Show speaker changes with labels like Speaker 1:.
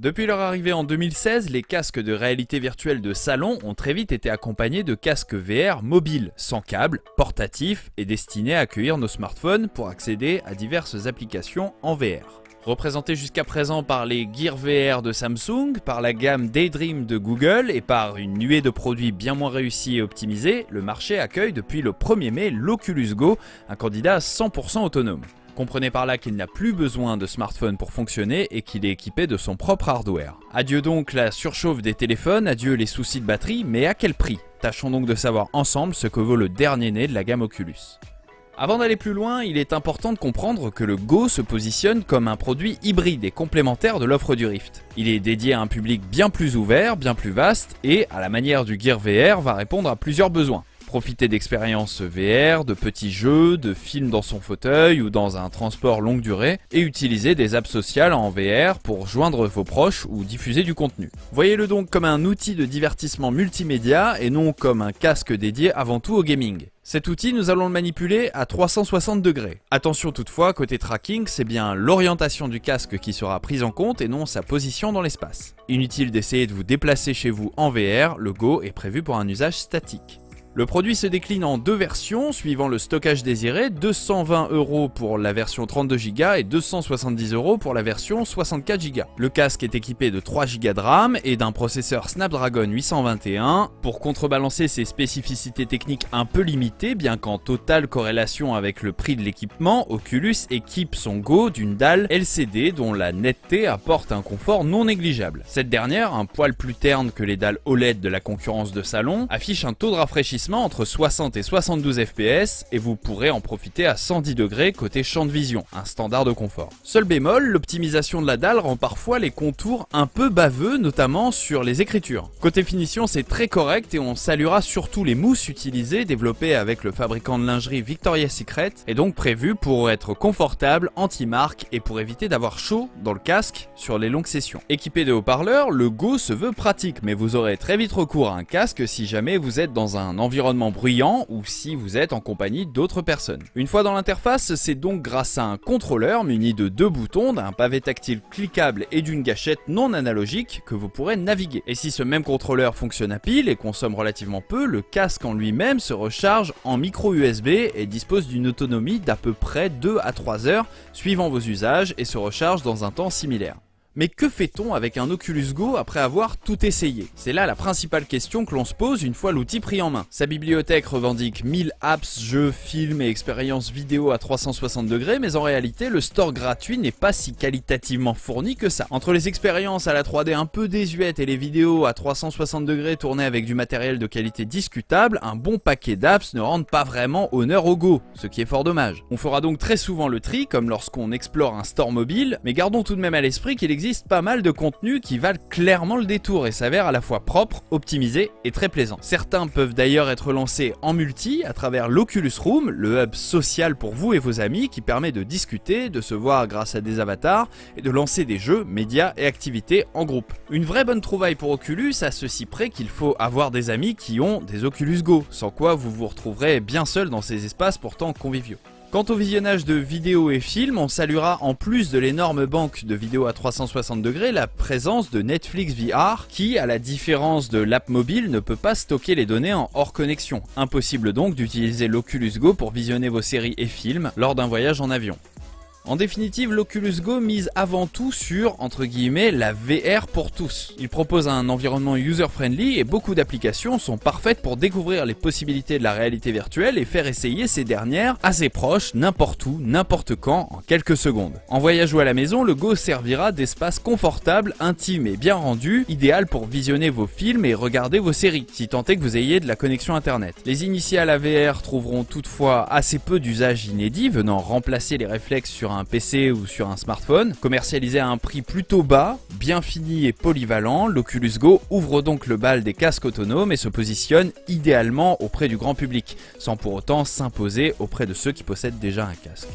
Speaker 1: Depuis leur arrivée en 2016, les casques de réalité virtuelle de salon ont très vite été accompagnés de casques VR mobiles, sans câble, portatifs et destinés à accueillir nos smartphones pour accéder à diverses applications en VR. Représenté jusqu'à présent par les Gear VR de Samsung, par la gamme Daydream de Google et par une nuée de produits bien moins réussis et optimisés, le marché accueille depuis le 1er mai l'Oculus Go, un candidat 100% autonome. Comprenez par là qu'il n'a plus besoin de smartphone pour fonctionner et qu'il est équipé de son propre hardware. Adieu donc la surchauffe des téléphones, adieu les soucis de batterie, mais à quel prix? Tâchons donc de savoir ensemble ce que vaut le dernier né de la gamme Oculus. Avant d'aller plus loin, il est important de comprendre que le Go se positionne comme un produit hybride et complémentaire de l'offre du Rift. Il est dédié à un public bien plus ouvert, bien plus vaste et, à la manière du Gear VR, va répondre à plusieurs besoins. Profiter d'expériences VR, de petits jeux, de films dans son fauteuil ou dans un transport longue durée et utiliser des apps sociales en VR pour joindre vos proches ou diffuser du contenu. Voyez-le donc comme un outil de divertissement multimédia et non comme un casque dédié avant tout au gaming. Cet outil, nous allons le manipuler à 360 degrés. Attention toutefois, côté tracking, c'est bien l'orientation du casque qui sera prise en compte et non sa position dans l'espace. Inutile d'essayer de vous déplacer chez vous en VR, le Go est prévu pour un usage statique. Le produit se décline en deux versions suivant le stockage désiré, 220 € pour la version 32 Go et 270 € pour la version 64 Go. Le casque est équipé de 3 Go de RAM et d'un processeur Snapdragon 821 pour contrebalancer ses spécificités techniques un peu limitées, bien qu'en totale corrélation avec le prix de l'équipement, Oculus équipe son Go d'une dalle LCD dont la netteté apporte un confort non négligeable. Cette dernière, un poil plus terne que les dalles OLED de la concurrence de salon, affiche un taux de rafraîchissement entre 60 et 72 fps et vous pourrez en profiter à 110 degrés côté champ de vision, un standard de confort. Seul bémol, l'optimisation de la dalle rend parfois les contours un peu baveux, notamment sur les écritures. Côté finition, c'est très correct et on saluera surtout les mousses utilisées, développées avec le fabricant de lingerie Victoria's Secret, et donc prévues pour être confortables, anti-marque et pour éviter d'avoir chaud dans le casque sur les longues sessions. Équipé de haut-parleurs, le Go se veut pratique, mais vous aurez très vite recours à un casque si jamais vous êtes dans un environnement bruyant ou si vous êtes en compagnie d'autres personnes. Une fois dans l'interface, c'est donc grâce à un contrôleur muni de 2 boutons, d'un pavé tactile cliquable et d'une gâchette non analogique que vous pourrez naviguer. Et si ce même contrôleur fonctionne à pile et consomme relativement peu, le casque en lui-même se recharge en micro USB et dispose d'une autonomie d'à peu près 2 à 3 heures suivant vos usages et se recharge dans un temps similaire. Mais que fait-on avec un Oculus Go après avoir tout essayé? C'est là la principale question que l'on se pose une fois l'outil pris en main. Sa bibliothèque revendique 1000 apps, jeux, films et expériences vidéo à 360 degrés, mais en réalité le store gratuit n'est pas si qualitativement fourni que ça. Entre les expériences à la 3D un peu désuètes et les vidéos à 360 degrés tournées avec du matériel de qualité discutable, un bon paquet d'apps ne rendent pas vraiment honneur au Go, ce qui est fort dommage. On fera donc très souvent le tri, comme lorsqu'on explore un store mobile, mais gardons tout de même à l'esprit qu'il existe pas mal de contenus qui valent clairement le détour et s'avèrent à la fois propres, optimisés et très plaisants. Certains peuvent d'ailleurs être lancés en multi à travers l'Oculus Room, le hub social pour vous et vos amis qui permet de discuter, de se voir grâce à des avatars et de lancer des jeux, médias et activités en groupe. Une vraie bonne trouvaille pour Oculus, à ceci près qu'il faut avoir des amis qui ont des Oculus Go, sans quoi vous vous retrouverez bien seul dans ces espaces pourtant conviviaux. Quant au visionnage de vidéos et films, on saluera en plus de l'énorme banque de vidéos à 360 degrés la présence de Netflix VR qui, à la différence de l'app mobile, ne peut pas stocker les données en hors connexion. Impossible donc d'utiliser l'Oculus Go pour visionner vos séries et films lors d'un voyage en avion. En définitive, l'Oculus Go mise avant tout sur, entre guillemets, la VR pour tous. Il propose un environnement user-friendly et beaucoup d'applications sont parfaites pour découvrir les possibilités de la réalité virtuelle et faire essayer ces dernières à ses proches, n'importe où, n'importe quand, en quelques secondes. En voyage ou à la maison, le Go servira d'espace confortable, intime et bien rendu, idéal pour visionner vos films et regarder vos séries, si tant est que vous ayez de la connexion internet. Les initiés à la VR trouveront toutefois assez peu d'usages inédits venant remplacer les réflexes sur un PC ou sur un smartphone. Commercialisé à un prix plutôt bas, bien fini et polyvalent, l'Oculus Go ouvre donc le bal des casques autonomes et se positionne idéalement auprès du grand public, sans pour autant s'imposer auprès de ceux qui possèdent déjà un casque.